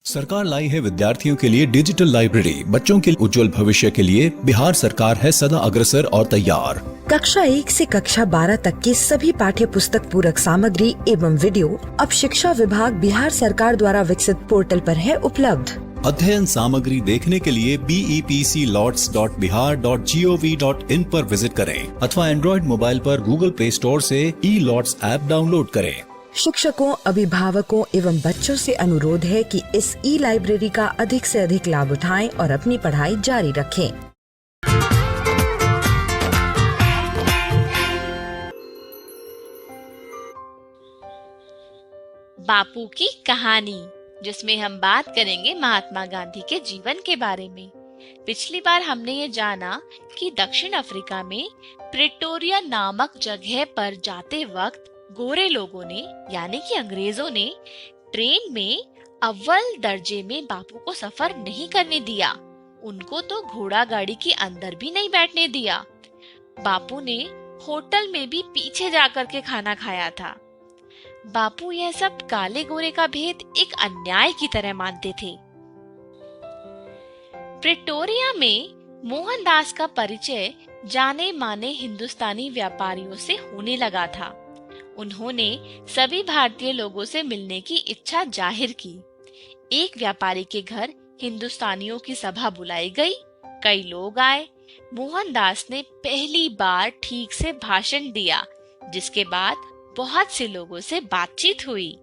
सरकार लाई है विद्यार्थियों के लिए डिजिटल लाइब्रेरी। बच्चों के उज्जवल भविष्य के लिए बिहार सरकार है सदा अग्रसर और तैयार। कक्षा 1 से कक्षा 12 तक की सभी पाठ्य पुस्तक पूरक सामग्री एवं वीडियो अब शिक्षा विभाग बिहार सरकार द्वारा विकसित पोर्टल पर है उपलब्ध। अध्ययन सामग्री देखने के लिए BEPCLOTS.bihar.gov.in पर विजिट करें अथवा एंड्रॉइड मोबाइल पर गूगल प्ले स्टोर से E-LOTS ऐप डाउनलोड करें। शिक्षकों, अभिभावकों एवं बच्चों से अनुरोध है कि इस लाइब्रेरी का अधिक से अधिक लाभ उठाएं और अपनी पढ़ाई जारी रखें। बापू की कहानी, जिसमें हम बात करेंगे महात्मा गांधी के जीवन के बारे में। पिछली बार हमने ये जाना कि दक्षिण अफ्रीका में प्रिटोरिया नामक जगह पर जाते वक्त गोरे लोगों ने यानी कि अंग्रेजों ने ट्रेन में अव्वल दर्जे में बापू को सफर नहीं करने दिया। उनको तो घोड़ा गाड़ी के अंदर भी नहीं बैठने दिया। बापू ने होटल में भी पीछे जाकर के खाना खाया था। बापू यह सब काले गोरे का भेद एक अन्याय की तरह मानते थे। प्रिटोरिया में मोहनदास का परिचय जाने माने हिंदुस्तानी व्यापारियों से होने लगा था। उन्होंने सभी भारतीय लोगों से मिलने की इच्छा जाहिर की। एक व्यापारी के घर हिंदुस्तानियों की सभा बुलाई गई। कई लोग आए। मोहनदास ने पहली बार ठीक से भाषण दिया, जिसके बाद बहुत से लोगों से बातचीत हुई।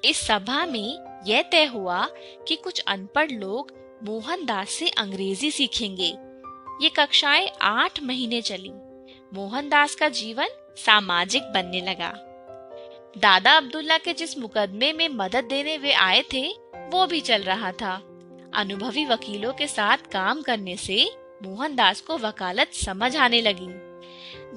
इस सभा में यह तय हुआ कि कुछ अनपढ़ लोग मोहनदास से अंग्रेजी सीखेंगे। ये कक्षाएं 8 महीने चली। मोहनदास का जीवन सामाजिक बनने लगा। दादा अब्दुल्ला के जिस मुकदमे में मदद देने वे आए थे, वो भी चल रहा था। अनुभवी वकीलों के साथ काम करने से मोहनदास को वकालत समझ आने लगी।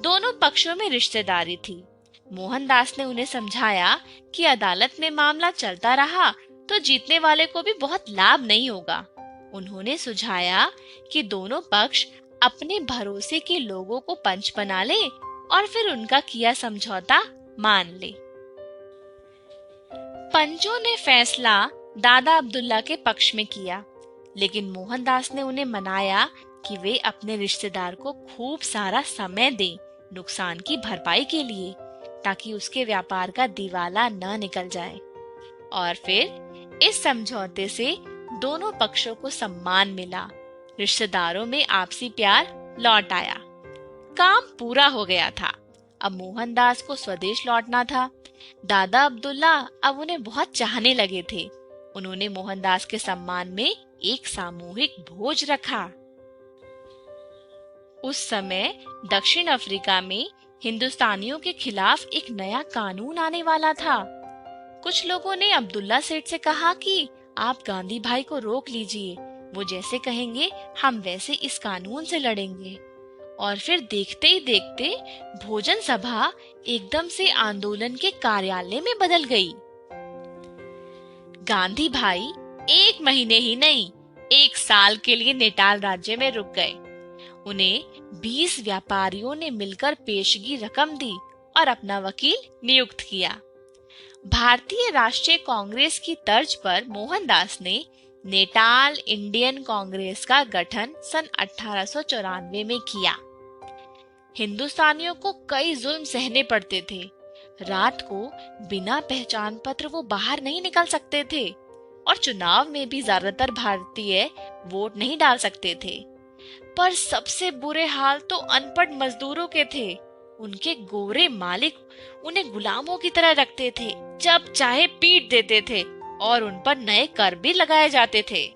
दोनों पक्षों में रिश्तेदारी थी। मोहनदास ने उन्हें समझाया कि अदालत में मामला चलता रहा तो जीतने वाले को भी बहुत लाभ नहीं होगा। उन्होंने सुझाया कि दोनों पक्ष अपने भरोसे के लोगों को पंच बना ले और फिर उनका किया समझौता मान ले। पंचों ने फैसला दादा अब्दुल्ला के पक्ष में किया, लेकिन मोहनदास ने उन्हें मनाया कि वे अपने रिश्तेदार को खूब सारा समय दें नुकसान की भरपाई के लिए, ताकि उसके व्यापार का दिवाला न निकल जाए। और फिर इस समझौते से दोनों पक्षों को सम्मान मिला। रिश्तेदारों में आपसी प्यार लौट आया। काम पूरा हो गया था। अब मोहनदास को स्वदेश लौटना था। दादा अब्दुल्ला अब उन्हें बहुत चाहने लगे थे। उन्होंने मोहनदास के सम्मान में एक सामूहिक भोज रखा। उस समय दक्षिण अफ्रीका में हिंदुस्तानियों के खिलाफ एक नया कानून आने वाला था। कुछ लोगों ने अब्दुल्ला सेठ से कहा कि आप गांधी भाई को रोक लीजिए, वो जैसे कहेंगे हम वैसे इस कानून से लड़ेंगे। और फिर देखते ही देखते भोजन सभा एकदम से आंदोलन के कार्यालय में बदल गई। गांधी भाई 1 महीने ही नहीं, 1 साल के लिए नेटाल राज्य में रुक गए। उन्हें 20 व्यापारियों ने मिलकर पेशगी रकम दी और अपना वकील नियुक्त किया। भारतीय राष्ट्रीय कांग्रेस की तर्ज पर मोहनदास ने नेटाल इंडियन कांग्रेस का गठन सन 1894 में किया। हिंदुस्तानियों को कई जुल्म सहने पड़ते थे। रात को बिना पहचान पत्र वो बाहर नहीं निकल सकते थे और चुनाव में भी ज्यादातर भारतीय वोट नहीं डाल सकते थे। पर सबसे बुरे हाल तो अनपढ़ मजदूरों के थे। उनके गोरे मालिक उन्हें गुलामों की तरह रखते थे, जब चाहे पीट देते थे और उन पर नए कर भी लगाए जाते थे।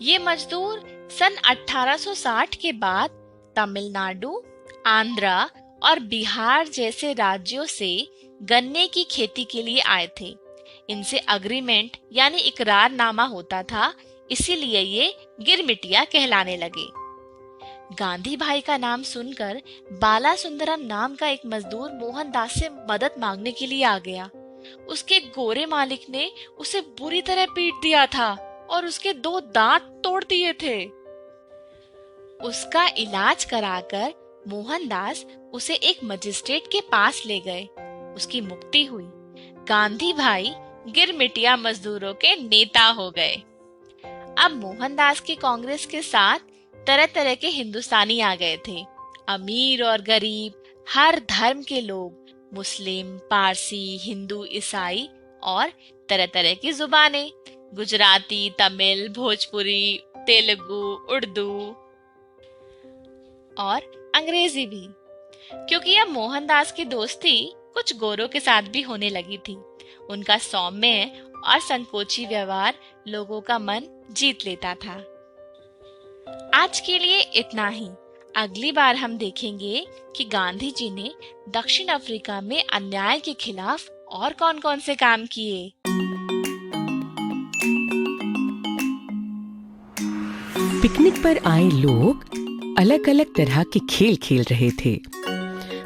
ये मजदूर सन 1860 के बाद तमिलनाडु, आंध्रा और बिहार जैसे राज्यों से गन्ने की खेती के लिए आए थे। इनसे अग्रीमेंट यानी इकरारनामा होता था, इसीलिए ये गिरमिटिया कहलाने लगे। गांधी भाई का नाम सुनकर बाला सुंदरम नाम का एक मजदूर मोहनदास से मदद मांगने के लिए आ गया। उसके गोरे मालिक ने उसे बुरी तरह पीट दिया था और उसके 2 दांत तोड़ दिए थे। उसका इलाज कराकर मोहनदास उसे एक मजिस्ट्रेट के पास ले गए। उसकी मुक्ति हुई। गांधी भाई गिरमिटिया मजदूरों के नेता हो गए। अब मोहनदास की कांग्रेस के साथ तरह तरह के हिंदुस्तानी आ गए थे। अमीर और गरीब, हर धर्म के लोग, मुस्लिम, पारसी, हिंदू, ईसाई और तरह तरह की जुबानें, गुजराती, तमिल, भोजपुरी, तेलुगु, उर्दू और अंग्रेजी भी, क्योंकि अब मोहनदास की दोस्ती कुछ गोरों के साथ भी होने लगी थी। उनका सौम्य और संकोची व्यवहार लोगों का मन जीत लेता था। आज के लिए इतना ही। अगली बार हम देखेंगे कि गांधी जी ने दक्षिण अफ्रीका में अन्याय के खिलाफ और कौन-कौन से काम किए। पिकनिक पर आए लोग अलग अलग तरह के खेल खेल रहे थे।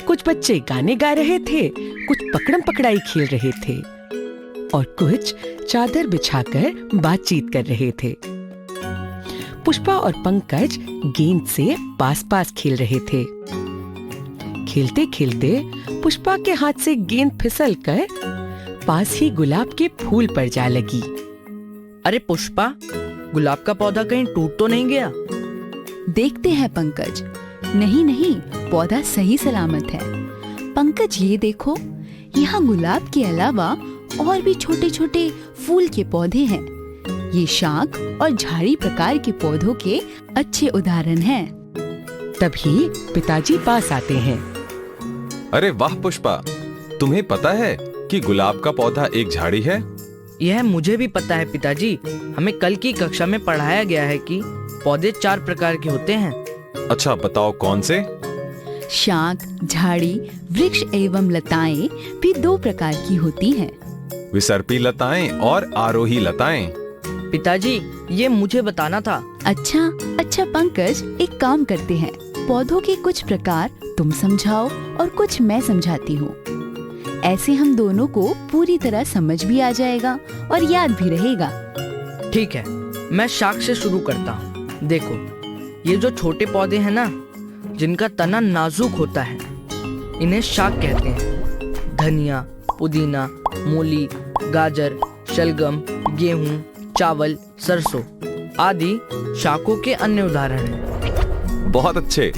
कुछ बच्चे गाने गा रहे थे, कुछ पकड़म पकड़ाई खेल रहे थे और कुछ चादर बिछाकर बातचीत कर रहे थे। पुष्पा और पंकज गेंद से पास पास खेल रहे थे। खेलते खेलते पुष्पा के हाथ से गेंद फिसलकर पास ही गुलाब के फूल पर जा लगी। अरे पुष्पा, गुलाब का पौधा कहीं टूट तो नहीं गया? देखते हैं पंकज। नहीं नहीं, पौधा सही सलामत है। पंकज ये देखो, यहाँ गुलाब के अलावा और भी छोटे छोटे फूल के पौधे हैं। ये शाख और झाड़ी प्रकार के पौधों के अच्छे उदाहरण हैं। तभी पिताजी पास आते हैं। अरे वाह पुष्पा, तुम्हें पता है कि गुलाब का पौधा एक झाड़ी है? यह मुझे भी पता है पिताजी। हमें कल की कक्षा में पढ़ाया गया है कि पौधे 4 प्रकार के होते हैं। अच्छा बताओ कौन से? शाख, झाड़ी, वृक्ष एवं लताएं भी 2 प्रकार की होती हैं। विसर्पी लताएं और आरोही लताएं। पिताजी, ये मुझे बताना था। अच्छा पंकज, एक काम करते हैं। पौधों के कुछ प्रकार तुम समझाओ और कुछ मैं समझाती हूँ। ऐसे हम दोनों को पूरी तरह समझ भी आ जाएगा और याद भी रहेगा। ठीक है, मैं शाख से शुरू करता हूँ। देखो, ये जो छोटे पौधे हैं ना, जिनका तना नाजुक होता है, इन्हें शाख कहते हैं। धनिया, पुदीना, मूली, गाजर, शलगम, गेहूं, चावल, सरसों आदि शाखों के अन्य उदाहरण हैं। बहुत अच्छे।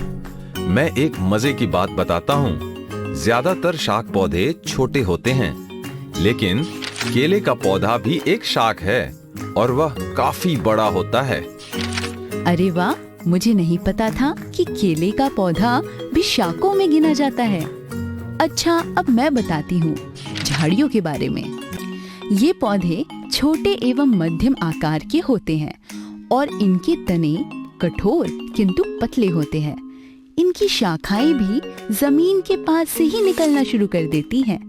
मैं एक मजे की बात बताता हूँ। ज्यादातर शाख पौधे छोटे होते हैं, लेकिन केले का पौधा भी एक शाख है और वह काफी बड़ा होता है। अरे वाह, मुझे नहीं पता था कि केले का पौधा भी शाखों में गिना जाता है। अच्छा, अब मैं बताती हूँ झाड़ियों के बारे में। ये पौधे छोटे एवं मध्यम आकार के होते हैं और इनके तने कठोर किंतु पतले होते हैं। इनकी शाखाएं भी जमीन के पास से ही निकलना शुरू कर देती हैं।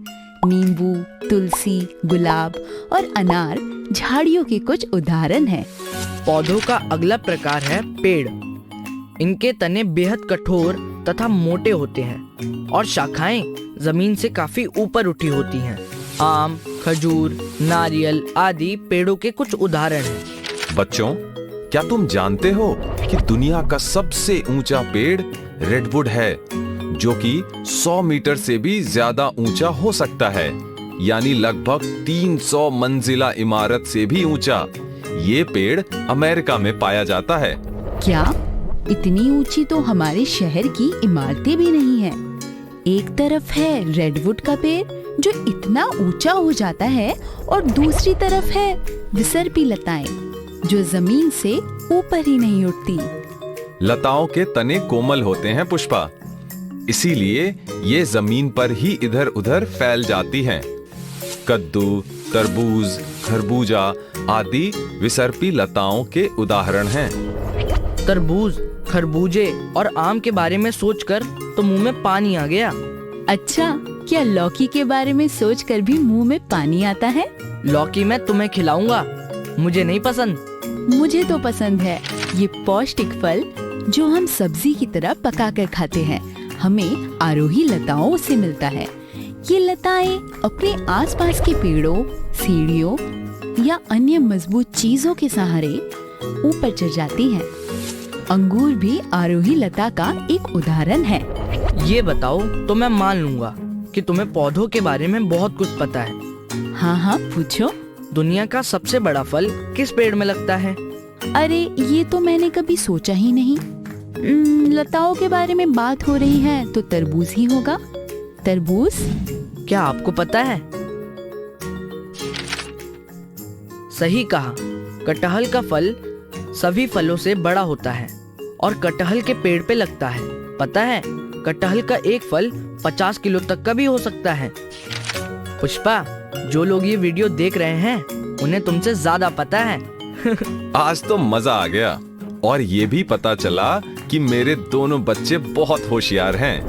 नींबू, तुलसी, गुलाब और अनार झाड़ियों के कुछ उदाहरण हैं। पौधों का अगला प्रकार है पेड़। इनके तने बेहद कठोर तथा मोटे होते हैं और शाखाएं जमीन से काफी ऊपर उठी होती हैं। आम, खजूर, नारियल आदि पेड़ों के कुछ उदाहरण हैं। बच्चों, क्या तुम जानते हो कि दुनिया का सबसे ऊंचा पेड़ रेडवुड है, जो कि 100 मीटर से भी ज्यादा ऊंचा हो सकता है, यानी लगभग 300 मंजिला इमारत से भी ऊंचा। ये पेड़ अमेरिका में पाया जाता है। क्या इतनी ऊंची तो हमारे शहर की इमारतें भी नहीं है। एक तरफ है रेडवुड का पेड़ जो इतना ऊंचा हो जाता है और दूसरी तरफ है विसर्पी लताएं जो जमीन से ऊपर ही नहीं उठती। लताओं के तने कोमल होते हैं पुष्पा, इसीलिए ये जमीन पर ही इधर उधर फैल जाती हैं। कद्दू, तरबूज, खरबूजा आदि विसर्पी लताओं के उदाहरण हैं। तरबूज, खरबूजे और आम के बारे में सोचकर तो मुंह में पानी आ गया। अच्छा, क्या लौकी के बारे में सोचकर भी मुंह में पानी आता है? लौकी मैं तुम्हें खिलाऊंगा, मुझे नहीं पसंद। मुझे तो पसंद है। ये पौष्टिक फल जो हम सब्जी की तरह पकाकर खाते हैं, हमें आरोही लताओं से मिलता है। ये लताएं अपने आसपास के पेड़ों, सीढ़ियों या अन्य मजबूत चीजों के सहारे ऊपर चढ़ जाती हैं। अंगूर भी आरोही लता का एक उदाहरण है। ये बताओ तो मैं मान लूंगा कि तुम्हें पौधों के बारे में बहुत कुछ पता है। हाँ, पूछो। दुनिया का सबसे बड़ा फल किस पेड़ में लगता है? अरे ये तो मैंने कभी सोचा ही नहीं। लताओं के बारे में बात हो रही है तो तरबूज ही होगा। तरबूज? क्या आपको पता है? सही कहा। कटहल का फल सभी फलों से बड़ा होता है और कटहल के पेड़ पे लगता है। पता है, कटहल का एक फल 50 किलो तक का भी हो सकता है। पुष्पा, जो लोग ये वीडियो देख रहे हैं उन्हें तुमसे ज्यादा पता है। आज तो मजा आ गया और ये भी पता चला कि मेरे दोनों बच्चे बहुत होशियार हैं।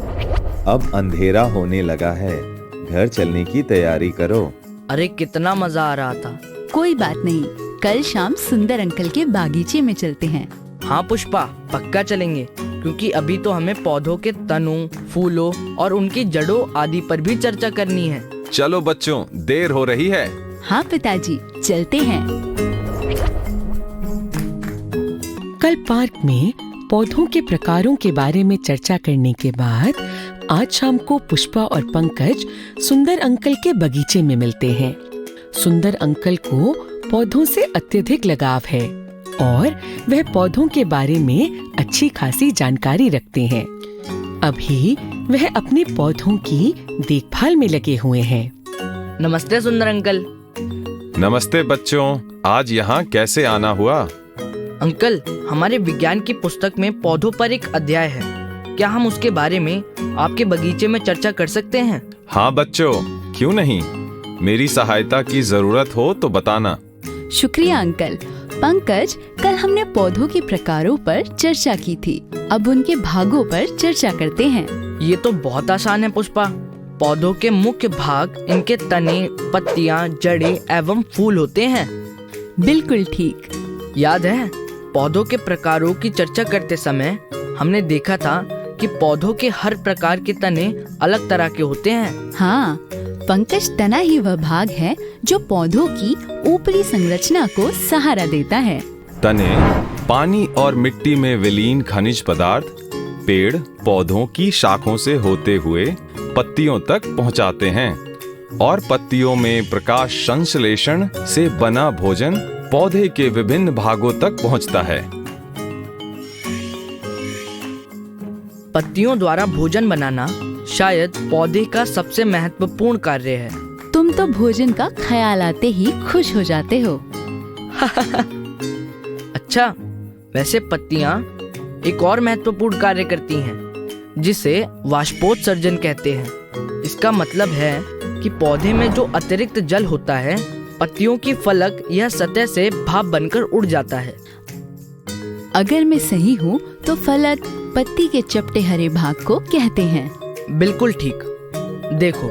अब अंधेरा होने लगा है, घर चलने की तैयारी करो। अरे कितना मजा आ रहा था। कोई बात नहीं, कल शाम सुंदर अंकल के बागीचे में चलते हैं। हाँ पुष्पा, पक्का चलेंगे, क्योंकि अभी तो हमें पौधों के तनों, फूलों और उनकी जड़ों आदि पर भी चर्चा करनी है। चलो बच्चों, देर हो रही है। हाँ पिताजी, चलते हैं। कल पार्क में पौधों के प्रकारों के बारे में चर्चा करने के बाद आज शाम को पुष्पा और पंकज सुंदर अंकल के बगीचे में मिलते हैं। सुंदर अंकल को पौधों से अत्यधिक लगाव है और वह पौधों के बारे में अच्छी खासी जानकारी रखते हैं। अभी वह अपने पौधों की देखभाल में लगे हुए हैं। नमस्ते सुंदर अंकल। नमस्ते बच्चों, आज यहाँ कैसे आना हुआ? अंकल, हमारे विज्ञान की पुस्तक में पौधों पर एक अध्याय है। क्या हम उसके बारे में आपके बगीचे में चर्चा कर सकते हैं? हाँ बच्चों, क्यों नहीं। मेरी सहायता की जरूरत हो तो बताना। शुक्रिया अंकल। पंकज, कल हमने पौधों के प्रकारों पर चर्चा की थी, अब उनके भागों पर चर्चा करते हैं। ये तो बहुत आसान है पुष्पा। पौधों के मुख्य भाग इनके तने, पत्तियां, जड़ें एवं फूल होते हैं। बिल्कुल ठीक। याद है, पौधों के प्रकारों की चर्चा करते समय हमने देखा था कि पौधों के हर प्रकार के तने अलग तरह के होते हैं। हाँ, पंकज, तना ही वह भाग है जो पौधों की ऊपरी संरचना को सहारा देता है। तने पानी और मिट्टी में विलीन खनिज पदार्थ पेड़ पौधों की शाखों से होते हुए पत्तियों तक पहुंचाते हैं और पत्तियों में प्रकाश संश्लेषण से बना भोजन पौधे के विभिन्न भागों तक पहुंचता है। पत्तियों द्वारा भोजन बनाना शायद पौधे का सबसे महत्वपूर्ण कार्य है। तुम तो भोजन का ख्याल आते ही खुश हो जाते हो। अच्छा, वैसे पत्तियां एक और महत्वपूर्ण कार्य करती हैं, जिसे वाष्पोत्सर्जन कहते हैं। इसका मतलब है कि पौधे में जो अतिरिक्त जल होता है, पत्तियों की फलक या सतह से भाप बनकर उड़ जाता है। अगर मैं सही हूँ तो फलक पत्ती के चपटे हरे भाग को कहते हैं। बिल्कुल ठीक। देखो,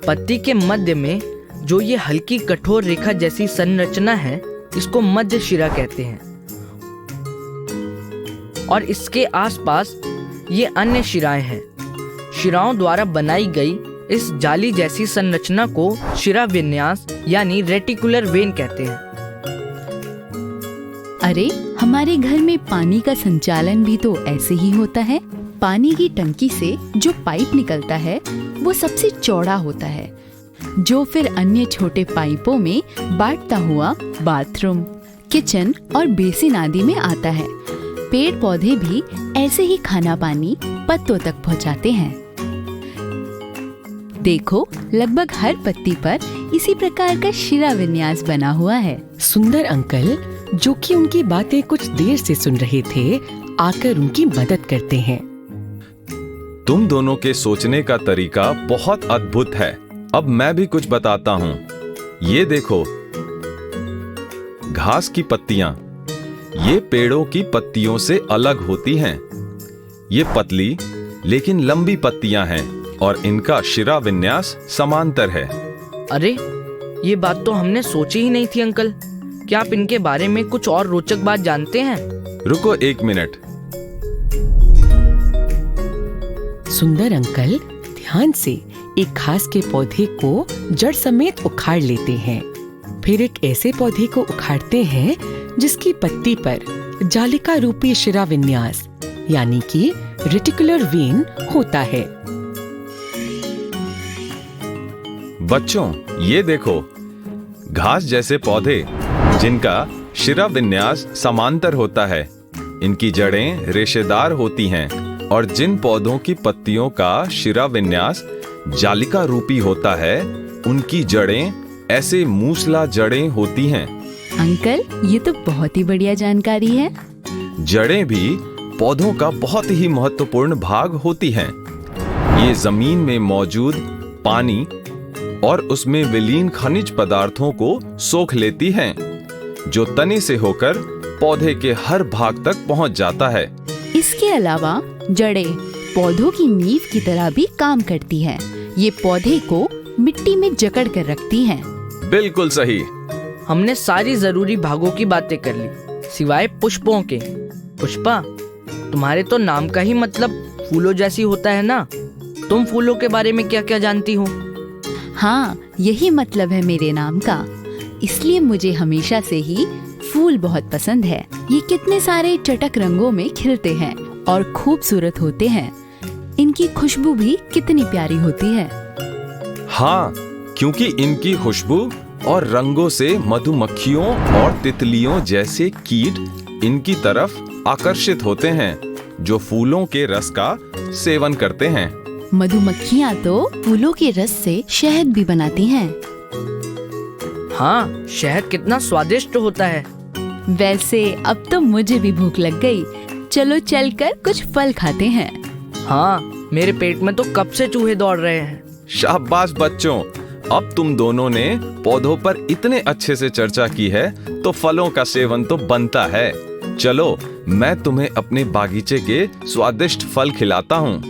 पत्ती के मध्य में जो ये हल्की कठोर रेखा जैसी संरचना है, इसको मध्य शिरा कहते हैं और इसके आसपास ये अन्य शिराएं हैं। शिराओं द्वारा बनाई गई इस जाली जैसी संरचना को शिरा विन्यास यानी रेटिकुलर वेन कहते हैं। अरे, हमारे घर में पानी का संचालन भी तो ऐसे ही होता है। पानी की टंकी से जो पाइप निकलता है वो सबसे चौड़ा होता है, जो फिर अन्य छोटे पाइपों में बांटता हुआ बाथरूम, किचन और बेसिन आदि में आता है। पेड़ पौधे भी ऐसे ही खाना पानी पत्तों तक पहुंचाते हैं। देखो, लगभग हर पत्ती पर इसी प्रकार का शिरा विन्यास बना हुआ है। सुंदर अंकल, जो कि उनकी बातें कुछ देर से सुन रहे थे, आकर उनकी मदद करते हैं। तुम दोनों के सोचने का तरीका बहुत अद्भुत है। अब मैं भी कुछ बताता हूँ। ये देखो, घास की पत्तियां ये पेड़ों की पत्तियों से अलग होती हैं। ये पतली लेकिन लंबी पत्तियां हैं और इनका शिरा विन्यास समांतर है। अरे, ये बात तो हमने सोची ही नहीं थी अंकल। क्या आप इनके बारे में कुछ और रोचक बात जानते हैं? रुको 1 मिनट। सुंदर अंकल ध्यान से एक घास के पौधे को जड़ समेत उखाड़ लेते हैं। फिर एक ऐसे पौधे को उखाड़ते हैं जिसकी पत्ती पर जालिका रूपी शिरा विन्यास यानी कि रेटिकुलर वेन होता है। बच्चों, ये देखो, घास जैसे पौधे जिनका शिरा विन्यास समांतर होता है, इनकी जड़ें रेशेदार होती हैं, और जिन पौधों की पत्तियों का शिरा विन्यास जालिका रूपी होता है, उनकी जड़ें ऐसे मूसला जड़ें होती हैं। अंकल, ये तो बहुत ही बढ़िया जानकारी है। जड़ें भी पौधों का बहुत ही महत्वपूर्ण भाग होती हैं। ये जमीन में मौजूद पानी और उसमें विलीन खनिज पदार्थों को सोख लेती हैं, जो तने से होकर पौधे के हर भाग तक पहुंच जाता है। इसके अलावा जड़ें पौधों की नींव की तरह भी काम करती हैं। ये पौधे को मिट्टी में जकड़ कर रखती हैं। बिल्कुल सही। हमने सारी जरूरी भागों की बातें कर ली, सिवाय पुष्पों के। पुष्पा, तुम्हारे तो नाम का ही मतलब फूलों जैसी होता है ना। तुम फूलों के बारे में क्या क्या जानती हो? हाँ, यही मतलब है मेरे नाम का। इसलिए मुझे हमेशा से ही फूल बहुत पसंद है। ये कितने सारे चटक रंगों में खिलते हैं और खूबसूरत होते हैं। इनकी खुशबू भी कितनी प्यारी होती है। हाँ, क्योंकि इनकी खुशबू और रंगों से मधुमक्खियों और तितलियों जैसे कीट इनकी तरफ आकर्षित होते हैं, जो फूलों के रस का सेवन करते हैं। मधुमक्खियाँ तो फूलों के रस से शहद भी बनाती हैं। हाँ, शहद कितना स्वादिष्ट होता है। वैसे अब तो मुझे भी भूख लग गई। चलो चलकर कुछ फल खाते हैं। हाँ, मेरे पेट में तो कब से चूहे दौड़ रहे हैं। शाबाश बच्चों, अब तुम दोनों ने पौधों पर इतने अच्छे से चर्चा की है, तो फलों का सेवन तो बनता है। चलो, मैं तुम्हें अपने बागीचे के स्वादिष्ट फल खिलाता हूँ।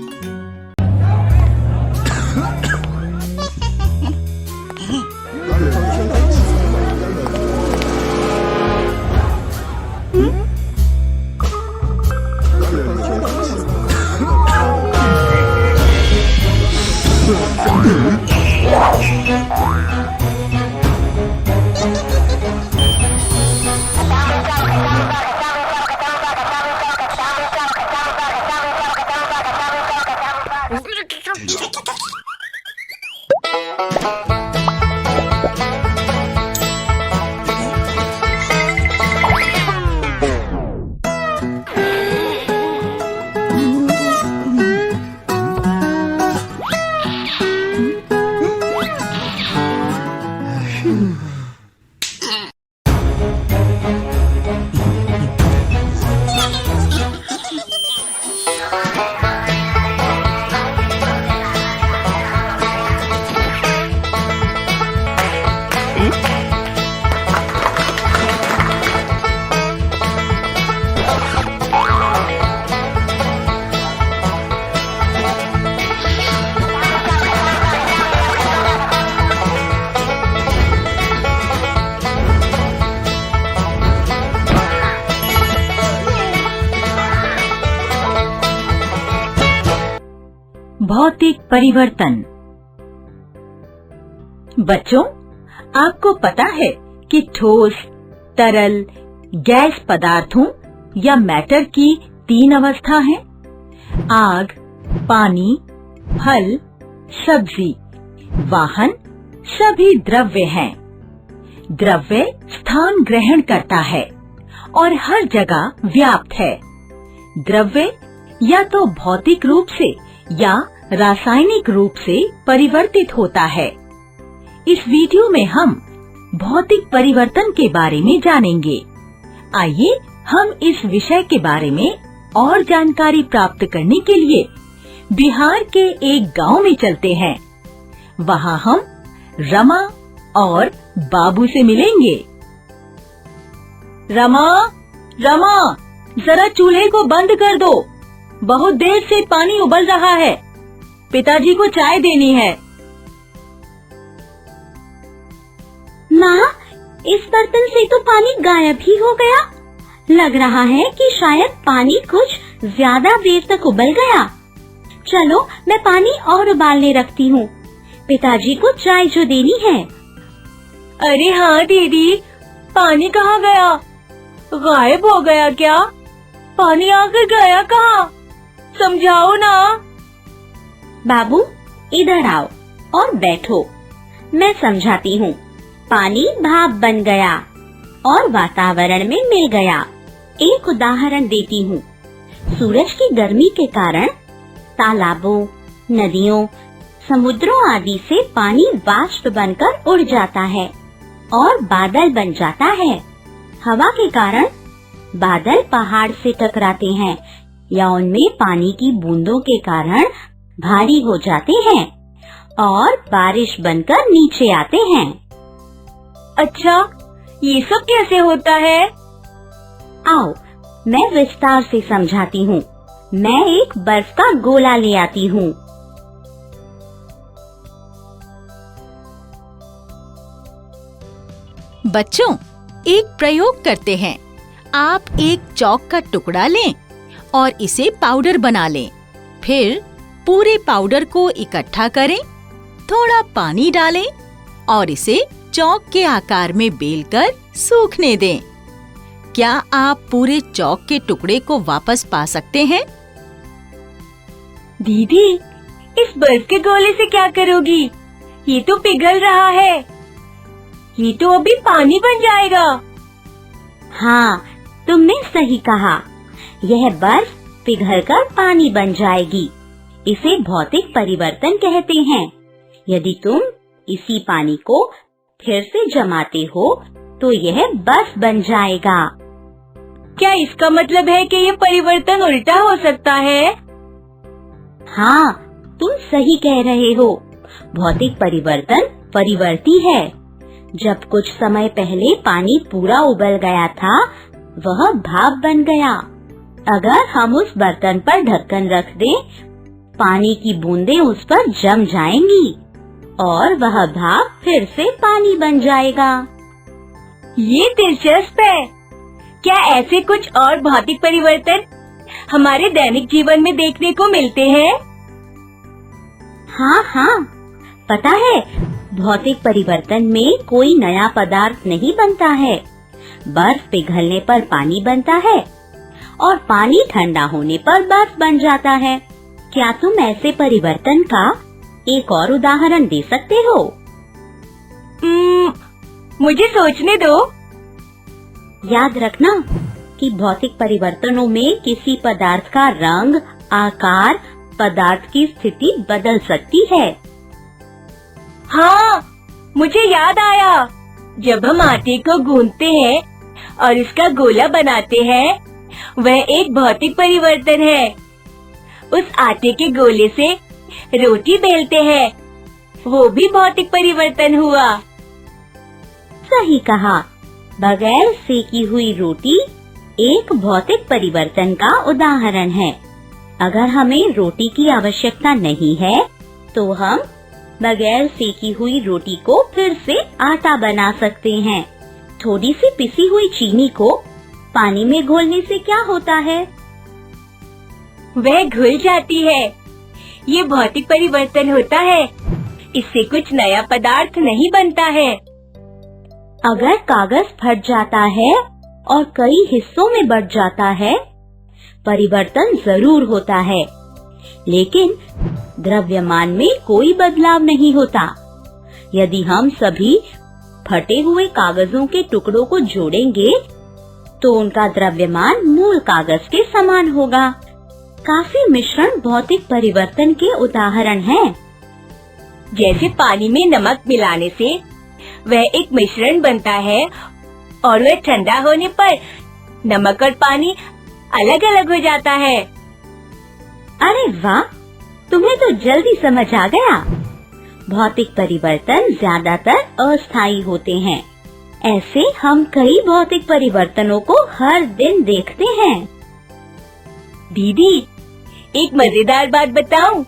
भौतिक परिवर्तन। बच्चों, आपको पता है कि ठोस, तरल, गैस पदार्थों या मैटर की 3 अवस्था हैं? आग, पानी, फल, सब्जी, वाहन सभी द्रव्य हैं। द्रव्य स्थान ग्रहण करता है और हर जगह व्याप्त है। द्रव्य या तो भौतिक रूप से या रासायनिक रूप से परिवर्तित होता है। इस वीडियो में हम भौतिक परिवर्तन के बारे में जानेंगे। आइए हम इस विषय के बारे में और जानकारी प्राप्त करने के लिए बिहार के एक गांव में चलते हैं। वहां हम रमा और बाबू से मिलेंगे। रमा, रमा, जरा चूल्हे को बंद कर दो। बहुत देर से पानी उबल रहा है। पिताजी को चाय देनी है। माँ, इस बर्तन से तो पानी गायब ही हो गया। लग रहा है कि शायद पानी कुछ ज्यादा देर तक उबल गया। चलो, मैं पानी और उबालने रखती हूँ। पिताजी को चाय जो देनी है। अरे हाँ दीदी, पानी कहाँ गया? गायब हो गया क्या? पानी आकर गया कहाँ? समझाओ ना। बाबू, इधर आओ और बैठो। मैं समझाती हूँ। पानी भाप बन गया और वातावरण में मिल गया। एक उदाहरण देती हूँ। सूरज की गर्मी के कारण तालाबों, नदियों, समुद्रों आदि से पानी वाष्प बनकर उड़ जाता है और बादल बन जाता है। हवा के कारण बादल पहाड़ से टकराते हैं या उनमें पानी की बूंदों के कारण भारी हो जाते हैं और बारिश बनकर नीचे आते हैं। अच्छा, ये सब कैसे होता है? आओ, मैं विस्तार से समझाती हूँ। मैं एक बर्फ का गोला ले आती हूँ। बच्चों, एक प्रयोग करते हैं। आप एक चॉक का टुकड़ा लें और इसे पाउडर बना लें। फिर पूरे पाउडर को इकट्ठा करें, थोड़ा पानी डालें और इसे चॉक के आकार में बेलकर सूखने दें। क्या आप पूरे चॉक के टुकड़े को वापस पा सकते हैं? दीदी, इस बर्फ के गोले से क्या करोगी? ये तो पिघल रहा है। ये तो अभी पानी बन जाएगा। हाँ, तुमने सही कहा। यह बर्फ पिघलकर पानी बन जाएगी। इसे भौतिक परिवर्तन कहते हैं। यदि तुम इसी पानी को फिर से जमाते हो तो यह बर्फ बन जाएगा। क्या इसका मतलब है कि ये परिवर्तन उल्टा हो सकता है? हाँ, तुम सही कह रहे हो। भौतिक परिवर्तन परिवर्ती है। जब कुछ समय पहले पानी पूरा उबल गया था, वह भाप बन गया। अगर हम उस बर्तन पर ढक्कन रख दें, पानी की बूंदें उस पर जम जाएंगी और वह भाप फिर से पानी बन जाएगा। ये दिलचस्प है। क्या ऐसे कुछ और भौतिक परिवर्तन हमारे दैनिक जीवन में देखने को मिलते हैं? हाँ, पता है, भौतिक परिवर्तन में कोई नया पदार्थ नहीं बनता है। बर्फ पिघलने पर पानी बनता है और पानी ठंडा होने पर बर्फ बन जाता है। क्या तुम ऐसे परिवर्तन का एक और उदाहरण दे सकते हो? मुझे सोचने दो। याद रखना कि भौतिक परिवर्तनों में किसी पदार्थ का रंग, आकार, पदार्थ की स्थिति बदल सकती है। हाँ, मुझे याद आया। जब हम आटे को गूंथते हैं और इसका गोला बनाते हैं, वह एक भौतिक परिवर्तन है। उस आटे के गोले से रोटी बेलते हैं, वो भी भौतिक परिवर्तन हुआ। सही कहा। बगैर सेकी हुई रोटी एक भौतिक परिवर्तन का उदाहरण है। अगर हमें रोटी की आवश्यकता नहीं है, तो हम बगैर सेकी हुई रोटी को फिर से आटा बना सकते हैं। थोड़ी सी पिसी हुई चीनी को पानी में घोलने से क्या होता है? वह घुल जाती है। ये भौतिक परिवर्तन होता है। इससे कुछ नया पदार्थ नहीं बनता है। अगर कागज फट जाता है और कई हिस्सों में बंट जाता है, परिवर्तन जरूर होता है, लेकिन द्रव्यमान में कोई बदलाव नहीं होता। यदि हम सभी फटे हुए कागजों के टुकड़ों को जोड़ेंगे, तो उनका द्रव्यमान मूल कागज के समान होगा। काफी मिश्रण भौतिक परिवर्तन के उदाहरण हैं। जैसे पानी में नमक मिलाने से वह एक मिश्रण बनता है और वह ठंडा होने पर नमक और पानी अलग अलग हो जाता है। अरे वाह, तुम्हें तो जल्दी समझ आ गया। भौतिक परिवर्तन ज्यादातर अस्थायी होते हैं। ऐसे हम कई भौतिक परिवर्तनों को हर दिन देखते हैं। दीदी, एक मजेदार बात बताऊं?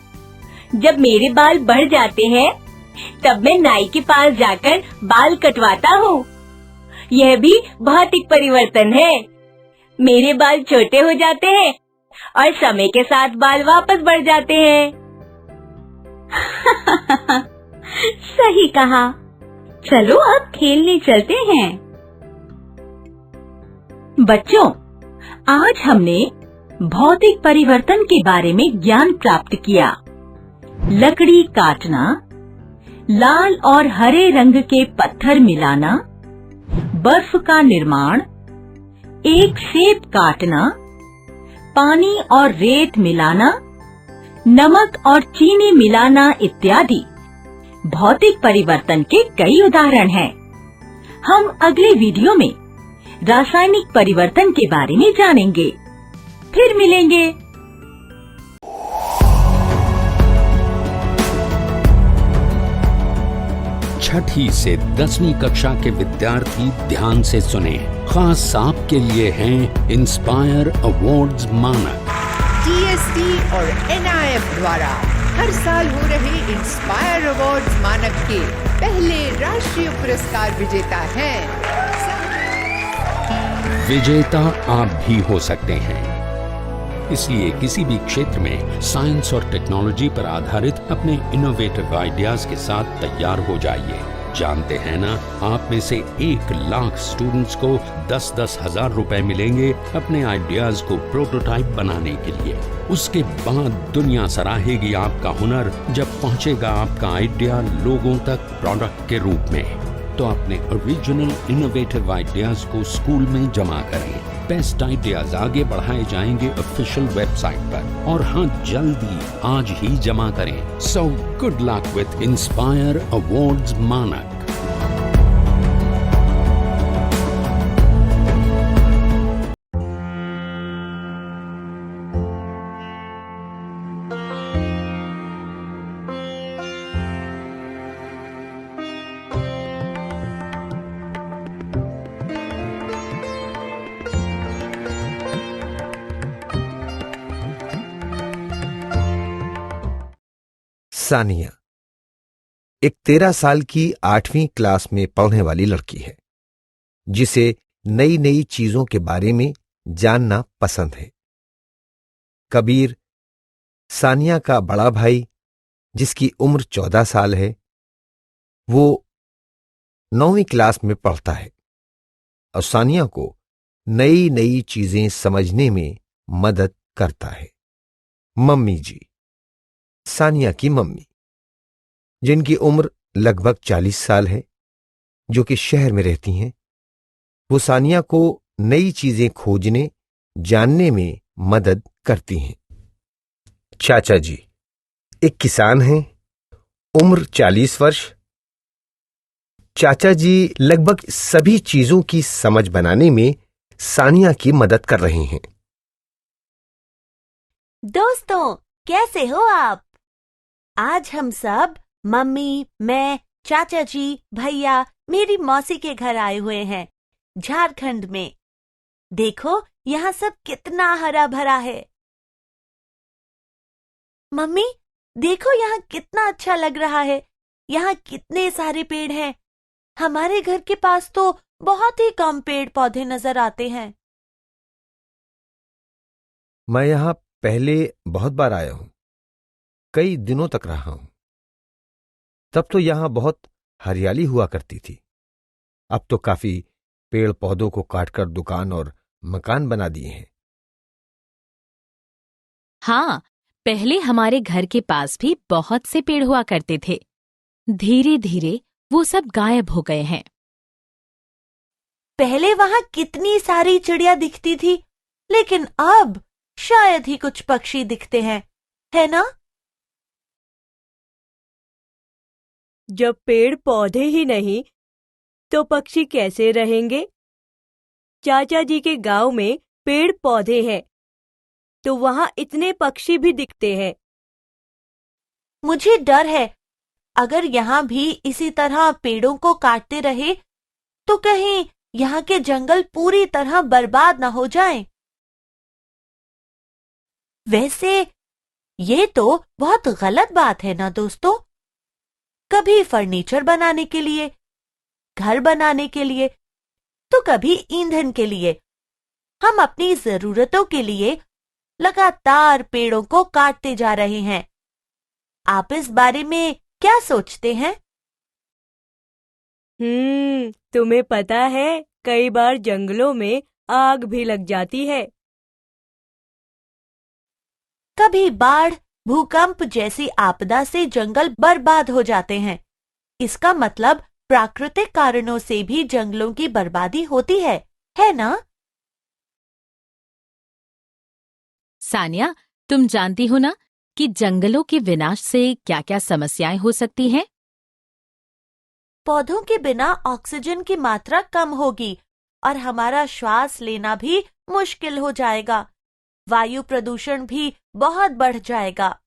जब मेरे बाल बढ़ जाते हैं, तब मैं नाई के पास जाकर बाल कटवाता हूँ। यह भी भौतिक परिवर्तन है। मेरे बाल छोटे हो जाते हैं और समय के साथ बाल वापस बढ़ जाते हैं। सही कहा। चलो अब खेलने चलते हैं। बच्चों, आज हमने भौतिक परिवर्तन के बारे में ज्ञान प्राप्त किया। लकड़ी काटना, लाल और हरे रंग के पत्थर मिलाना, बर्फ का निर्माण, एक सेब काटना, पानी और रेत मिलाना, नमक और चीनी मिलाना इत्यादि भौतिक परिवर्तन के कई उदाहरण हैं। हम अगले वीडियो में रासायनिक परिवर्तन के बारे में जानेंगे। फिर मिलेंगे। छठी से 10वीं कक्षा के विद्यार्थी ध्यान से सुने। खास आपके लिए हैं इंस्पायर अवार्ड्स मानक। DST और NIF द्वारा हर साल हो रहे इंस्पायर अवार्ड्स मानक के पहले राष्ट्रीय पुरस्कार विजेता हैं। विजेता आप भी हो सकते हैं। इसलिए किसी भी क्षेत्र में साइंस और टेक्नोलॉजी पर आधारित अपने इनोवेटिव आइडियाज के साथ तैयार हो जाइए। जानते हैं ना, आप में से 1 लाख स्टूडेंट्स को 10-10 हजार रुपए मिलेंगे अपने आइडियाज को प्रोटोटाइप बनाने के लिए। उसके बाद दुनिया सराहेगी आपका हुनर जब पहुंचेगा आपका आइडिया लोगों तक प्रोडक्ट के रूप में। तो अपने ओरिजिनल इनोवेटिव आइडियाज को स्कूल में जमा करें। बेस्ट आइडियाज आगे बढ़ाए जाएंगे ऑफिशियल वेबसाइट पर, और हाँ, जल्दी आज ही जमा करें। So good luck with inspire awards मानक। सानिया एक 13 साल की 8वीं क्लास में पढ़ने वाली लड़की है, जिसे नई नई चीजों के बारे में जानना पसंद है। कबीर, सानिया का बड़ा भाई, जिसकी उम्र 14 साल है, वो 9वीं क्लास में पढ़ता है और सानिया को नई नई चीजें समझने में मदद करता है। मम्मी जी, सानिया की मम्मी, जिनकी उम्र लगभग 40 साल है, जो कि शहर में रहती हैं, वो सानिया को नई चीजें खोजने, जानने में मदद करती हैं। चाचा जी एक किसान हैं, उम्र 40 वर्ष। चाचा जी लगभग सभी चीजों की समझ बनाने में सानिया की मदद कर रहे हैं। दोस्तों, कैसे हो आप? आज हम सब, मम्मी, मैं, चाचा जी, भैया, मेरी मौसी के घर आए हुए हैं, झारखंड में। देखो यहाँ सब कितना हरा भरा है। मम्मी, देखो यहाँ कितना अच्छा लग रहा है। यहाँ कितने सारे पेड़ हैं। हमारे घर के पास तो बहुत ही कम पेड़ पौधे नजर आते हैं। मैं यहां पहले बहुत बार आया हूं, कई दिनों तक रहा हूं। तब तो यहां बहुत हरियाली हुआ करती थी। अब तो काफी पेड़ पौधों को काटकर दुकान और मकान बना दिए हैं। हाँ, पहले हमारे घर के पास भी बहुत से पेड़ हुआ करते थे। धीरे धीरे वो सब गायब हो गए हैं। पहले वहां कितनी सारी चिड़िया दिखती थी, लेकिन अब शायद ही कुछ पक्षी दिखते हैं, है ना? जब पेड़ पौधे ही नहीं तो पक्षी कैसे रहेंगे? चाचा जी के गांव में पेड़ पौधे हैं, तो वहां इतने पक्षी भी दिखते हैं। मुझे डर है, अगर यहाँ भी इसी तरह पेड़ों को काटते रहे तो कहीं यहाँ के जंगल पूरी तरह बर्बाद न हो जाएं। वैसे ये तो बहुत गलत बात है ना दोस्तों? कभी फर्नीचर बनाने के लिए, घर बनाने के लिए, तो कभी ईंधन के लिए हम अपनी जरूरतों के लिए लगातार पेड़ों को काटते जा रहे हैं। आप इस बारे में क्या सोचते हैं? तुम्हें पता है, कई बार जंगलों में आग भी लग जाती है। कभी बाढ़, भूकंप जैसी आपदा से जंगल बर्बाद हो जाते हैं। इसका मतलब प्राकृतिक कारणों से भी जंगलों की बर्बादी होती है ना? सानिया, तुम जानती हो ना कि जंगलों के विनाश से क्या-क्या समस्याएं हो सकती हैं? पौधों के बिना ऑक्सीजन की मात्रा कम होगी और हमारा श्वास लेना भी मुश्किल हो जाएगा। वायु प्रदूषण भी बहुत बढ़ जाएगा।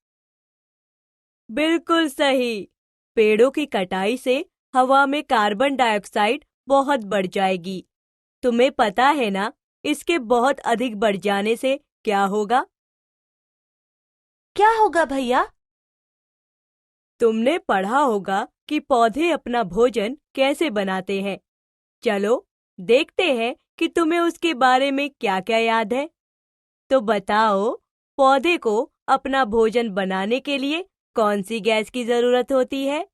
बिल्कुल सही। पेड़ों की कटाई से हवा में कार्बन डाइऑक्साइड बहुत बढ़ जाएगी। तुम्हें पता है ना, इसके बहुत अधिक बढ़ जाने से क्या होगा? क्या होगा भैया? तुमने पढ़ा होगा कि पौधे अपना भोजन कैसे बनाते हैं। चलो देखते हैं कि तुम्हें उसके बारे में क्या-क्या याद है। तो बताओ, पौधे को अपना भोजन बनाने के लिए कौन सी गैस की जरूरत होती है?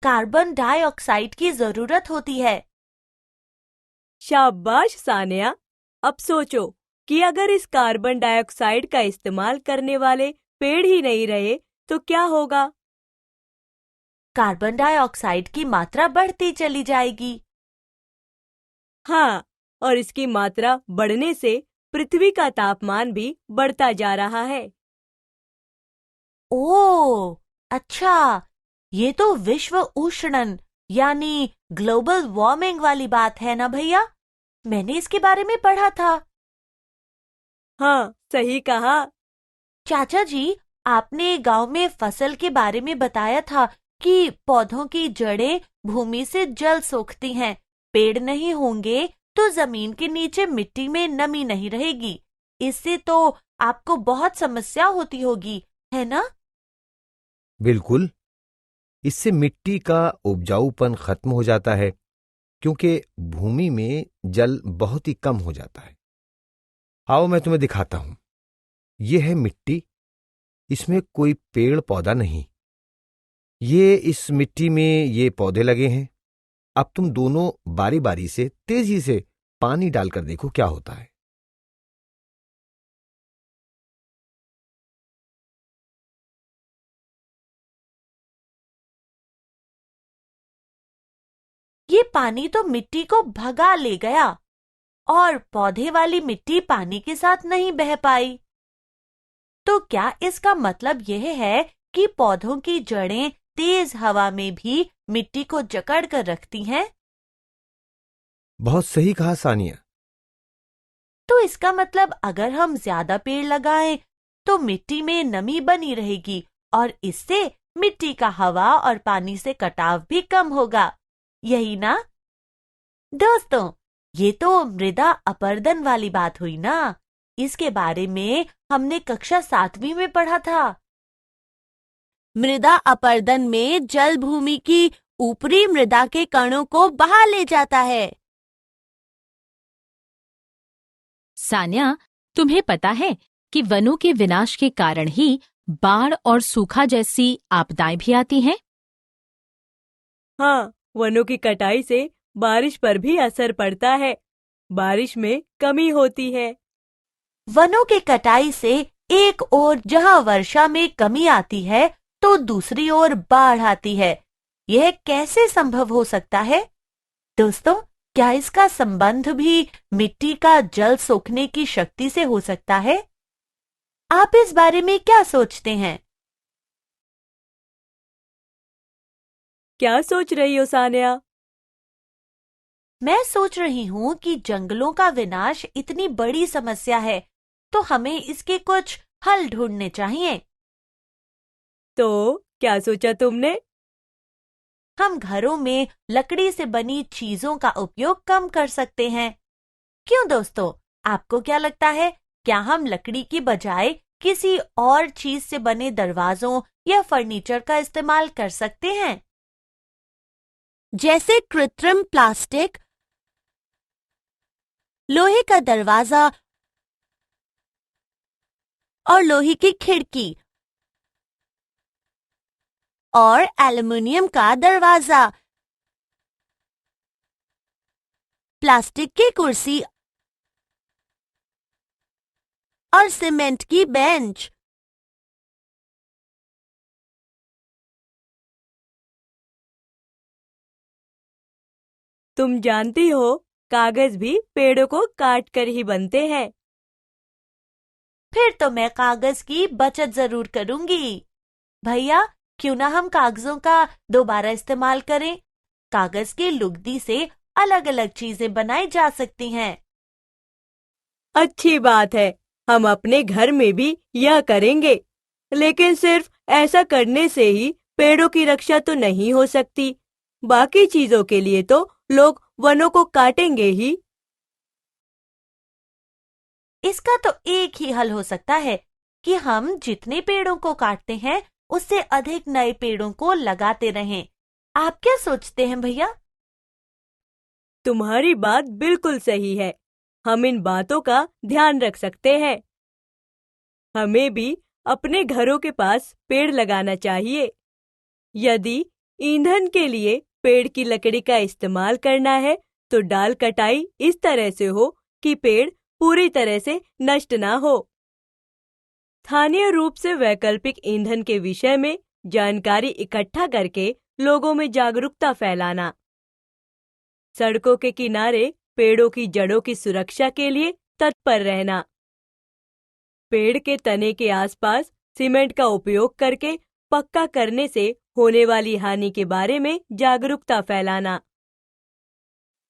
कार्बन डाइऑक्साइड की जरूरत होती है। शाबाश सानिया। अब सोचो कि अगर इस कार्बन डाइऑक्साइड का इस्तेमाल करने वाले पेड़ ही नहीं रहे तो क्या होगा? कार्बन डाइऑक्साइड की मात्रा बढ़ती चली जाएगी। हाँ, और इसकी मात्रा बढ़ने से पृथ्वी का तापमान भी बढ़ता जा रहा है। ओह, अच्छा, ये तो विश्व उष्णन यानी ग्लोबल वार्मिंग वाली बात है ना भैया? मैंने इसके बारे में पढ़ा था। हाँ, सही कहा। चाचा जी, आपने गांव में फसल के बारे में बताया था कि पौधों की जड़ें भूमि से जल सोखती हैं। पेड़ नहीं होंगे तो जमीन के नीचे मिट्टी में नमी नहीं रहेगी। इससे तो आपको बहुत समस्या होती होगी, है ना? बिल्कुल। इससे मिट्टी का उपजाऊपन खत्म हो जाता है, क्योंकि भूमि में जल बहुत ही कम हो जाता है। आओ मैं तुम्हें दिखाता हूं। यह है मिट्टी। इसमें कोई पेड़ पौधा नहीं। ये इस मिट्टी में ये पौधे लगे हैं। अब तुम दोनों बारी बारी से तेजी से पानी डालकर देखो क्या होता है। ये पानी तो मिट्टी को भगा ले गया और पौधे वाली मिट्टी पानी के साथ नहीं बह पाई। तो क्या इसका मतलब यह है कि पौधों की जड़ें तेज हवा में भी मिट्टी को जकड़ कर रखती हैं? बहुत सही कहा सानिया। तो इसका मतलब अगर हम ज्यादा पेड़ लगाएं तो मिट्टी में नमी बनी रहेगी और इससे मिट्टी का हवा और पानी से कटाव भी कम होगा, यही ना? दोस्तों, ये तो मृदा अपरदन वाली बात हुई ना। इसके बारे में हमने कक्षा 7वीं में पढ़ा था। मृदा अपरदन में जल भूमि की ऊपरी मृदा के कणों को बहा ले जाता है। सानिया, तुम्हें पता है कि वनों के विनाश के कारण ही बाढ़ और सूखा जैसी आपदाएं भी आती हैं? हाँ, वनों की कटाई से बारिश पर भी असर पड़ता है। बारिश में कमी होती है। वनों की कटाई से एक ओर जहां वर्षा में कमी आती है तो दूसरी ओर बाढ़ आती है। यह कैसे संभव हो सकता है? दोस्तों, क्या इसका संबंध भी मिट्टी का जल सोखने की शक्ति से हो सकता है? आप इस बारे में क्या सोचते हैं? क्या सोच रही हो सानिया? मैं सोच रही हूँ कि जंगलों का विनाश इतनी बड़ी समस्या है, तो हमें इसके कुछ हल ढूंढने चाहिए। तो क्या सोचा तुमने? हम घरों में लकड़ी से बनी चीजों का उपयोग कम कर सकते हैं। क्यों दोस्तों, आपको क्या लगता है? क्या हम लकड़ी की बजाय किसी और चीज से बने दरवाजों या फर्नीचर का इस्तेमाल कर सकते हैं? जैसे कृत्रिम प्लास्टिक, लोहे का दरवाजा और लोहे की खिड़की और एल्युमिनियम का दरवाजा, प्लास्टिक की कुर्सी और सीमेंट की बेंच। तुम जानती हो कागज भी पेड़ों को काट कर ही बनते हैं। फिर तो मैं कागज की बचत जरूर करूंगी। भैया, क्यों ना हम कागजों का दोबारा इस्तेमाल करें? कागज की लुगदी से अलग अलग चीजें बनाई जा सकती हैं। अच्छी बात है, हम अपने घर में भी यह करेंगे। लेकिन सिर्फ ऐसा करने से ही पेड़ों की रक्षा तो नहीं हो सकती। बाकी चीजों के लिए तो लोग वनों को काटेंगे ही। इसका तो एक ही हल हो सकता है कि हम जितने पेड़ों को काटते हैं उससे अधिक नए पेड़ों को लगाते रहें। आप क्या सोचते हैं भैया? तुम्हारी बात बिल्कुल सही है। हम इन बातों का ध्यान रख सकते हैं। हमें भी अपने घरों के पास पेड़ लगाना चाहिए। यदि ईंधन के लिए पेड़ की लकड़ी का इस्तेमाल करना है तो डाल कटाई इस तरह से हो कि पेड़ पूरी तरह से नष्ट ना हो। स्थानीय रूप से वैकल्पिक ईंधन के विषय में जानकारी इकट्ठा करके लोगों में जागरूकता फैलाना। सड़कों के किनारे पेड़ों की जड़ों की सुरक्षा के लिए तत्पर रहना। पेड़ के तने के आसपास सीमेंट का उपयोग करके पक्का करने से होने वाली हानि के बारे में जागरूकता फैलाना।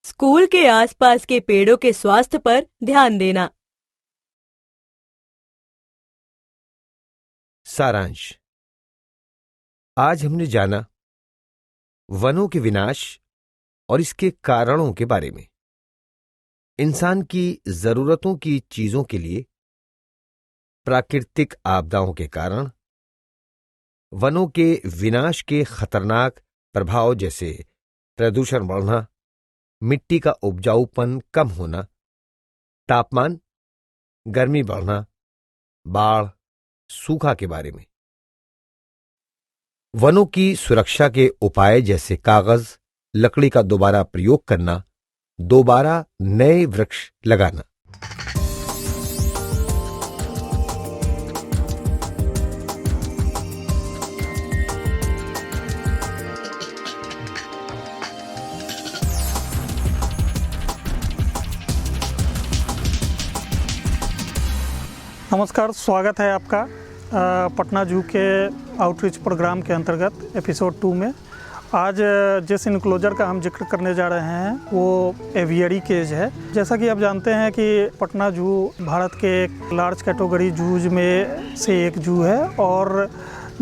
स्कूल के आसपास के पेड़ों के स्वास्थ्य पर ध्यान देना। सारांश। आज हमने जाना वनों के विनाश और इसके कारणों के बारे में। इंसान की जरूरतों की चीजों के लिए प्राकृतिक आपदाओं के कारण वनों के विनाश के खतरनाक प्रभाव जैसे प्रदूषण बढ़ना, मिट्टी का उपजाऊपन कम होना, तापमान, गर्मी बढ़ना, बाढ़, सूखा के बारे में। वनों की सुरक्षा के उपाय जैसे कागज, लकड़ी का दोबारा प्रयोग करना, दोबारा नए वृक्ष लगाना। नमस्कार, स्वागत है आपका पटना जू के आउटरीच प्रोग्राम के अंतर्गत एपिसोड 2 में। आज जिस इनक्लोजर का हम जिक्र करने जा रहे हैं वो एवियरी केज है। जैसा कि आप जानते हैं कि पटना जू भारत के एक लार्ज कैटेगरी जूज में से एक जू है और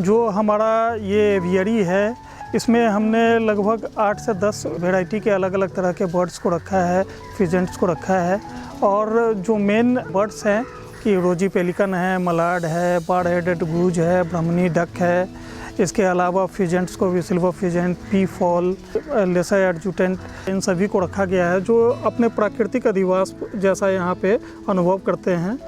जो हमारा ये एवियरी है इसमें हमने लगभग 8 से 10 वैरायटी के अलग अलग तरह के बर्ड्स को रखा है, फिजेंट्स को रखा है। और जो मेन बर्ड्स हैं कि रोजी पेलिकन है, मलाड है, बार्ड हेडेड गूज है, ब्राह्मणी डक है। इसके अलावा फिजेंट्स को भी silver pheasant, peafowl, lesser adjutant, इन सभी को रखा गया है जो अपने प्राकृतिक अधिवास जैसा यहाँ पे अनुभव करते हैं।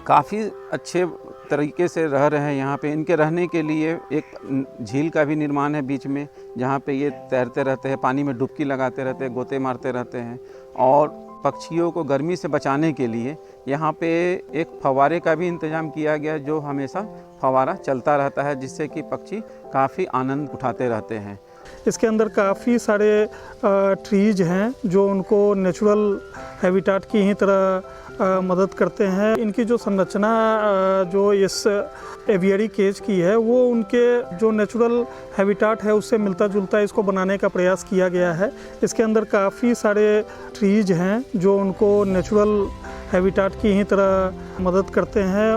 काफ़ी अच्छे तरीके से रह रहे हैं यहाँ पे। इनके रहने के लिए एक झील का भी निर्माण है बीच में, जहाँ पे ये तैरते रहते हैं, पानी में डुबकी लगाते रहते हैं, गोते मारते रहते हैं। और पक्षियों को गर्मी से बचाने के लिए यहाँ पे एक फव्वारे का भी इंतज़ाम किया गया है, जो हमेशा फव्वारा चलता रहता है, जिससे कि पक्षी काफ़ी आनंद उठाते रहते हैं। इसके अंदर काफ़ी सारे ट्रीज हैं जो उनको नेचुरल हैबिटाट की ही तरह मदद करते हैं। इनकी जो संरचना जो इस एवियरी केज की है वो उनके जो नेचुरल हैबिटाट है उससे मिलता जुलता इसको बनाने का प्रयास किया गया है। इसके अंदर काफ़ी सारे ट्रीज हैं जो उनको नेचुरल हैबिटाट की ही तरह मदद करते हैं।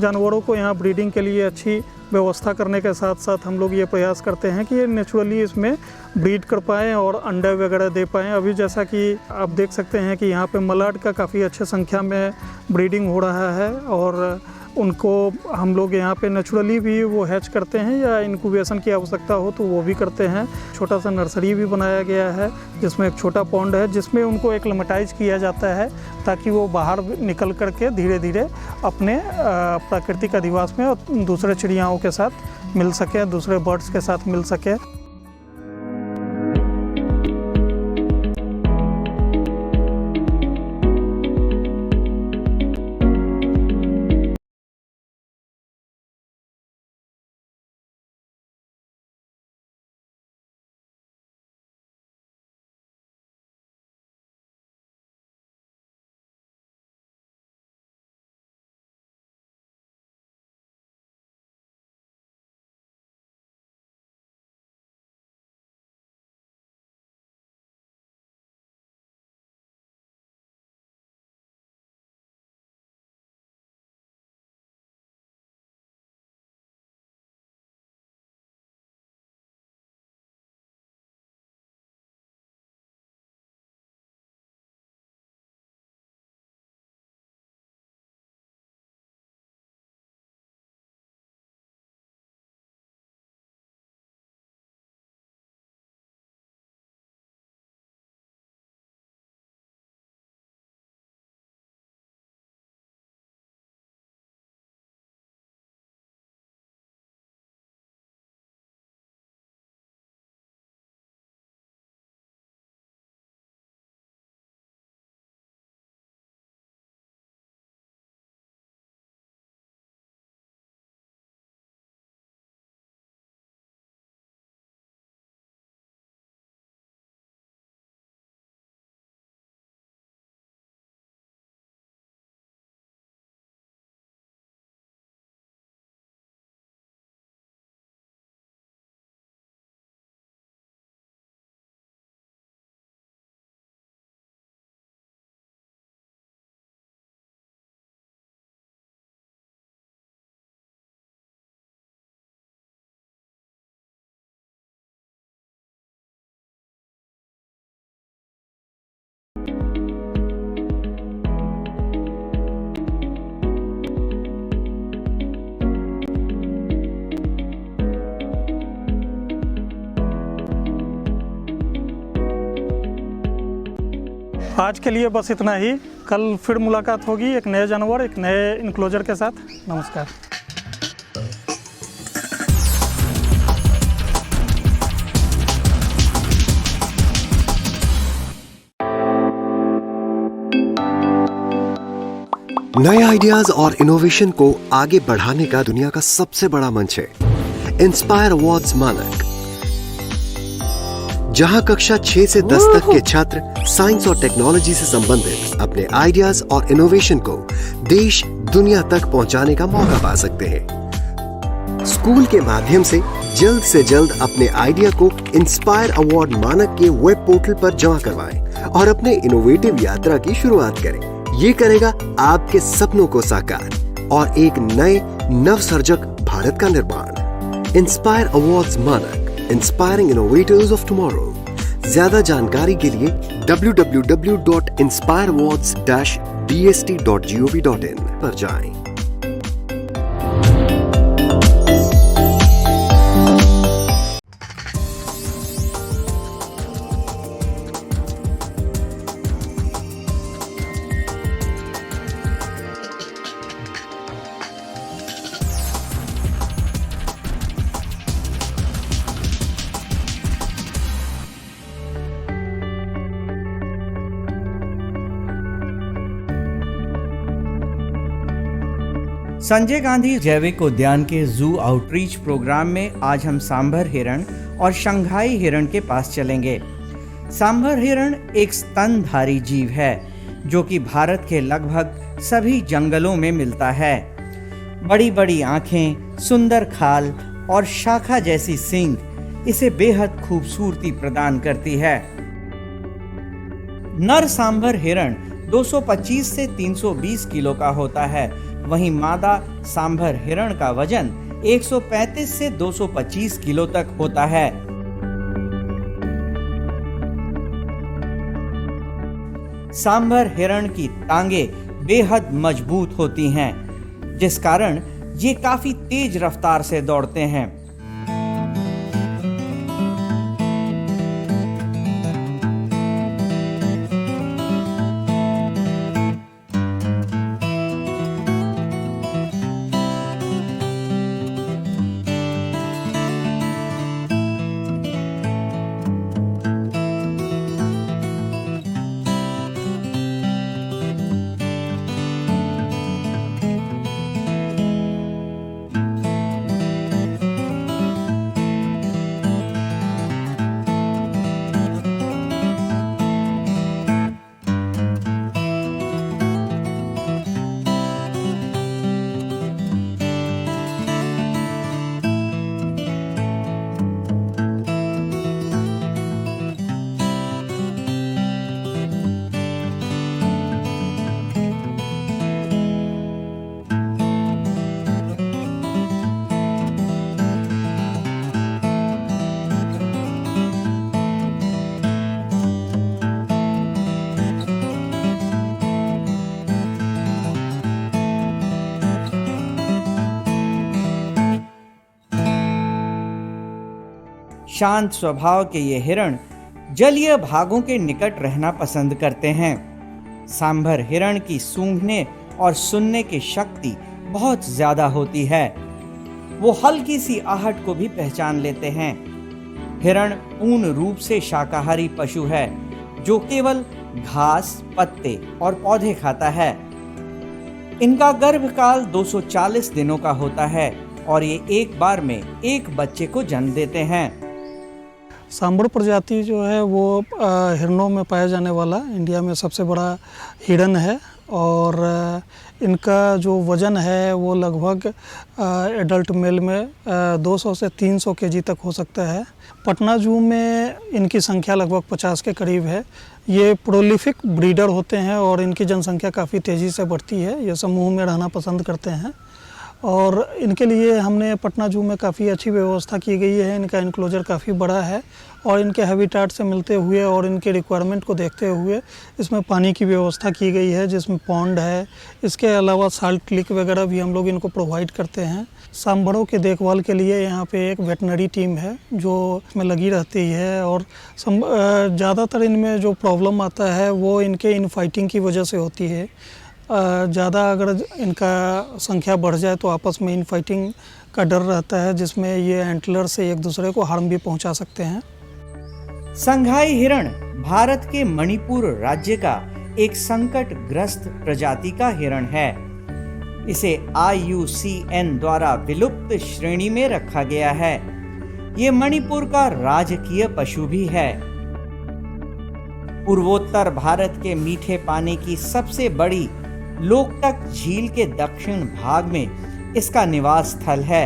जानवरों को यहाँ ब्रीडिंग के लिए अच्छी व्यवस्था करने के साथ साथ हम लोग ये प्रयास करते हैं कि ये नेचुरली इसमें ब्रीड कर पाएँ और अंडे वगैरह दे पाएँ। अभी जैसा कि आप देख सकते हैं कि यहाँ पे मलाड का काफ़ी अच्छे संख्या में ब्रीडिंग हो रहा है और उनको हम लोग यहाँ पे नेचुरली भी वो हैच करते हैं या इंक्यूबेशन की आवश्यकता हो तो वो भी करते हैं। छोटा सा नर्सरी भी बनाया गया है जिसमें एक छोटा पॉन्ड है जिसमें उनको एक्लिमेटाइज किया जाता है ताकि वो बाहर निकल करके धीरे धीरे अपने प्राकृतिक अधिवास में दूसरे चिड़ियाओं के साथ मिल सके, दूसरे बर्ड्स के साथ मिल सके। आज के लिए बस इतना ही। कल फिर मुलाकात होगी एक नए जानवर, एक नए इनक्लोजर के साथ। नमस्कार। नए आइडियाज और इनोवेशन को आगे बढ़ाने का दुनिया का सबसे बड़ा मंच है इंस्पायर अवार्ड्स मानक, जहां कक्षा 6 से 10 तक के छात्र साइंस और टेक्नोलॉजी से संबंधित अपने आइडियाज और इनोवेशन को देश दुनिया तक पहुंचाने का मौका पा सकते हैं। स्कूल के माध्यम से जल्द अपने आइडिया को इंस्पायर अवार्ड मानक के वेब पोर्टल पर जमा करवाएं और अपने इनोवेटिव यात्रा की शुरुआत करें। ये करेगा आपके सपनों को साकार और एक नए नवसर्जक भारत का निर्माण। इंस्पायर अवार्ड्स मानक, इंस्पायरिंग इनोवेटर्स ऑफ टुमारो। ज्यादा जानकारी के लिए www.inspireawards-bst.gov.in पर जाएं। संजय गांधी जैविक उद्यान के जू आउटरीच प्रोग्राम में आज हम सांभर हिरण और शंघाई हिरण के पास चलेंगे। सांभर हिरण एक स्तनधारी जीव है जो कि भारत के लगभग सभी जंगलों में मिलता है। बड़ी बड़ी आंखें, सुंदर खाल और शाखा जैसी सींग इसे बेहद खूबसूरती प्रदान करती है। नर सांभर हिरण 225 से 320 किलो का होता है, वहीं मादा सांभर हिरण का वजन 135 से 225 किलो तक होता है। सांभर हिरण की टांगे बेहद मजबूत होती हैं, जिस कारण ये काफी तेज रफ्तार से दौड़ते हैं। शांत स्वभाव के ये हिरण जलीय भागों के निकट रहना पसंद करते हैं। सांभर हिरण की सूंघने और सुनने की शक्ति बहुत ज्यादा होती है। वो हल्की सी आहट को भी पहचान लेते हैं। हिरण पूर्ण रूप से शाकाहारी पशु है, जो केवल घास, पत्ते और पौधे खाता है। इनका गर्भकाल 240 दिनों का होता है और ये एक बार में एक बच्चे को जन्म देते हैं। सांभर प्रजाति जो है वो हिरणों में पाया जाने वाला इंडिया में सबसे बड़ा हिरण है और इनका जो वज़न है वो लगभग एडल्ट मेल में 200 से 300 केजी तक हो सकता है। पटना जू में इनकी संख्या लगभग 50 के करीब है। ये प्रोलिफिक ब्रीडर होते हैं और इनकी जनसंख्या काफ़ी तेज़ी से बढ़ती है। ये समूह में रहना पसंद करते हैं और इनके लिए हमने पटना जू में काफ़ी अच्छी व्यवस्था की गई है। इनका इनक्लोजर काफ़ी बड़ा है और इनके हैबिटेट से मिलते हुए और इनके रिक्वायरमेंट को देखते हुए इसमें पानी की व्यवस्था की गई है, जिसमें पॉन्ड है। इसके अलावा साल्ट लिक वगैरह भी हम लोग इनको प्रोवाइड करते हैं। सांभरों के देखभाल के लिए यहाँ पे एक वेटनरी टीम है जो इसमें लगी रहती है और ज़्यादातर इनमें जो प्रॉब्लम आता है वो इनके इनफाइटिंग की वजह से होती है। ज़्यादा अगर इनका संख्या बढ़ जाए तो आपस में इनफाइटिंग का डर रहता है, जिसमें ये एंटलर से एक दूसरे को हार्म भी पहुंचा सकते हैं। संघाई हिरण भारत के मणिपुर राज्य का एक संकटग्रस्त प्रजाति का हिरण है। इसे IUCN द्वारा विलुप्त श्रेणी में रखा गया है। ये मणिपुर का राजकीय पशु भी है। पूर्वोत्तर भारत के मीठे पानी की सबसे बड़ी लोकटक झील के दक्षिण भाग में इसका निवास स्थल है।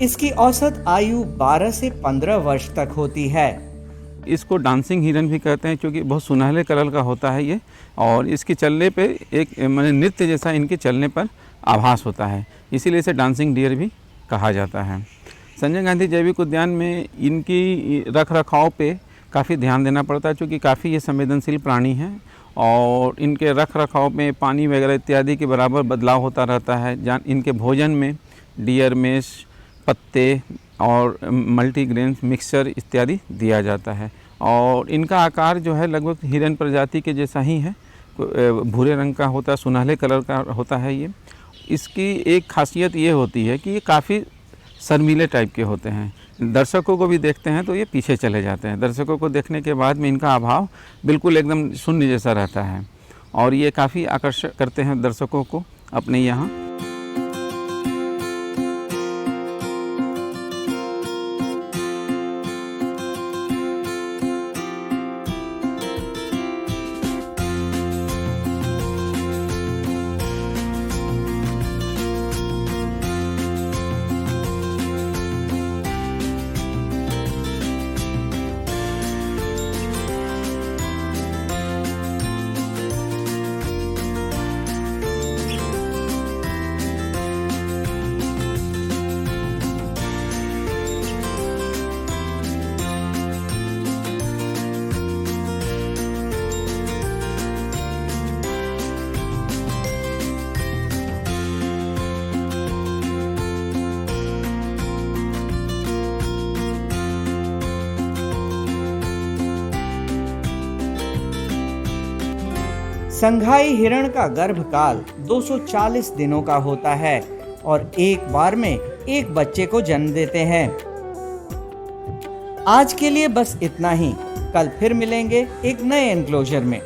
इसकी औसत आयु 12 से 15 वर्ष तक होती है। इसको डांसिंग हिरन भी कहते हैं क्योंकि बहुत सुनहले कलर का होता है ये, और इसके चलने पे एक माने नृत्य जैसा इनके चलने पर आभास होता है, इसीलिए इसे डांसिंग डियर भी कहा जाता है। संजय गांधी जैविक उद्यान में इनकी रख रखाव पे काफ़ी ध्यान देना पड़ता है, क्योंकि काफ़ी ये संवेदनशील प्राणी हैं और इनके रख रखाव में पानी वगैरह इत्यादि के बराबर बदलाव होता रहता है। इनके भोजन में डियर मेश, पत्ते और मल्टीग्रेन मिक्सचर इत्यादि दिया जाता है और इनका आकार जो है लगभग हिरन प्रजाति के जैसा ही है। भूरे रंग का होता है, सुनहले कलर का होता है ये। इसकी एक खासियत ये होती है कि ये काफ़ी शर्मीले टाइप के होते हैं। दर्शकों को भी देखते हैं तो ये पीछे चले जाते हैं। दर्शकों को देखने के बाद में इनका अभाव बिल्कुल एकदम शून्य जैसा रहता है और ये काफ़ी आकर्षक करते हैं दर्शकों को अपने यहाँ। संघाई हिरण का गर्भकाल 240 दिनों का होता है और एक बार में एक बच्चे को जन्म देते हैं। आज के लिए बस इतना ही। कल फिर मिलेंगे एक नए एनक्लोजर में।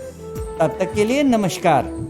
तब तक के लिए नमस्कार।